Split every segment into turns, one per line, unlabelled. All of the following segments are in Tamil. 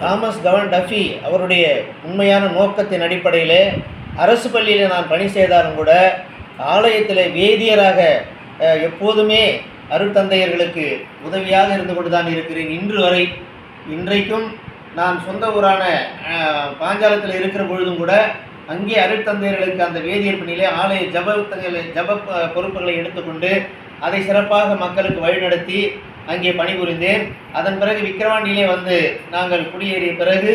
தாமஸ் கவன் டஃபி அவருடைய உண்மையான நோக்கத்தின் அடிப்படையில் அரசு பள்ளியில் நான் பணி செய்தாலும் கூட ஆலயத்தில் வேதியராக எப்போதுமே அருட்தந்தையர்களுக்கு உதவியாக இருந்து கொண்டு தான் இருக்கிறேன். இன்றைக்கும் நான் சொந்த ஊரான பாஞ்சாலத்தில் இருக்கிற பொழுதும் கூட அங்கே அருட்தந்தையர்களுக்கு அந்த வேதியர் பணியிலே ஆலய ஜப பொறுப்புகளை எடுத்துக்கொண்டு அதை சிறப்பாக மக்களுக்கு வழிநடத்தி அங்கே பணிபுரிந்தேன். அதன் பிறகு விக்கிரவாண்டியிலே வந்து நாங்கள் குடியேறிய பிறகு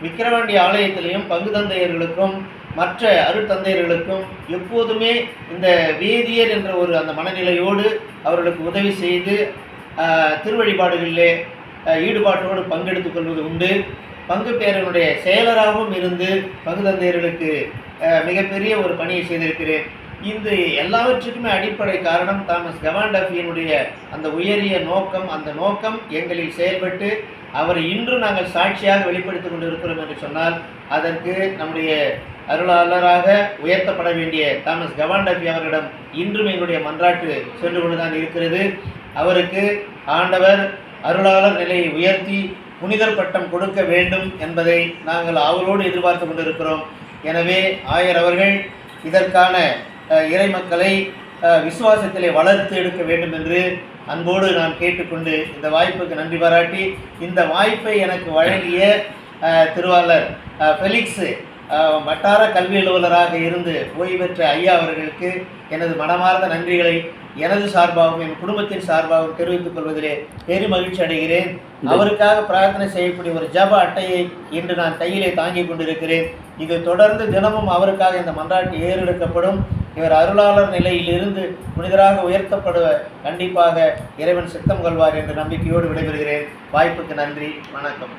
விக்கிரவாண்டி ஆலயத்திலையும் பங்கு தந்தையர்களுக்கும் மற்ற அருட்தந்தையர்களுக்கும் எப்போதுமே இந்த வேதியர் என்ற ஒரு அந்த மனநிலையோடு அவர்களுக்கு உதவி செய்து திருவழிபாடுகளிலே ஈடுபாட்டோடு பங்கெடுத்துக் கொள்வது உண்டு. பங்கு பேரனுடைய செயலராகவும் இருந்து பங்கு தந்தையர்களுக்கு மிகப்பெரிய ஒரு பணியை செய்திருக்கிறேன். இந்த எல்லாவற்றுக்குமே அடிப்படை காரணம் தாமஸ் கவான் டஃபியினுடைய அந்த உயரிய நோக்கம். அந்த நோக்கம் எங்களில் செயல்பட்டு அவரை இன்று நாங்கள் சாட்சியாக வெளிப்படுத்திக் கொண்டு இருக்கிறோம் என்று சொன்னால் அதற்கு நம்முடைய அருளாளராக உயர்த்தப்பட வேண்டிய தாமஸ் கவான் டஃபி அவர்களிடம் இன்றும் எங்களுடைய மன்றாட்டு சென்று கொண்டுதான் இருக்கிறது. அவருக்கு ஆண்டவர் அருளாளர் நிலையை உயர்த்தி புனிதர் பட்டம் கொடுக்க வேண்டும் என்பதை நாங்கள் அவரோடு எதிர்பார்த்து கொண்டிருக்கிறோம். எனவே ஆயர் அவர்கள் இதற்கான இறை மக்களை விசுவாசத்திலே வளர்த்து எடுக்க வேண்டும் என்று அன்போடு நான் கேட்டுக்கொண்டு இந்த வாய்ப்புக்கு நன்றி பாராட்டி இந்த வாய்ப்பை எனக்கு வழங்கிய திருவாளர் ஃபெலிக்ஸ் வட்டார கல்வி அலுவலராக இருந்து ஓய்வு பெற்ற ஐயா அவர்களுக்கு எனது மனமார்ந்த நன்றிகளை எனது சார்பாகவும் என் குடும்பத்தின் சார்பாகவும் தெரிவித்துக் கொள்வதிலே பெரும் மகிழ்ச்சி அடைகிறேன். அவருக்காக பிரார்த்தனை செய்யக்கூடிய ஒரு ஜப அட்டையை இன்று நான் கையிலே தாங்கிக் கொண்டிருக்கிறேன். இது தொடர்ந்து தினமும் அவருக்காக இந்த மன்றாட்டு ஏறெடுக்கப்படும். இவர் அருளாளர் நிலையில் இருந்து புனிதராக உயர்த்தப்படுவ கண்டிப்பாக இறைவன் சித்தம் கொள்வார் என்ற நம்பிக்கையோடு விடைபெறுகிறேன். வாய்ப்புக்கு நன்றி. வணக்கம்.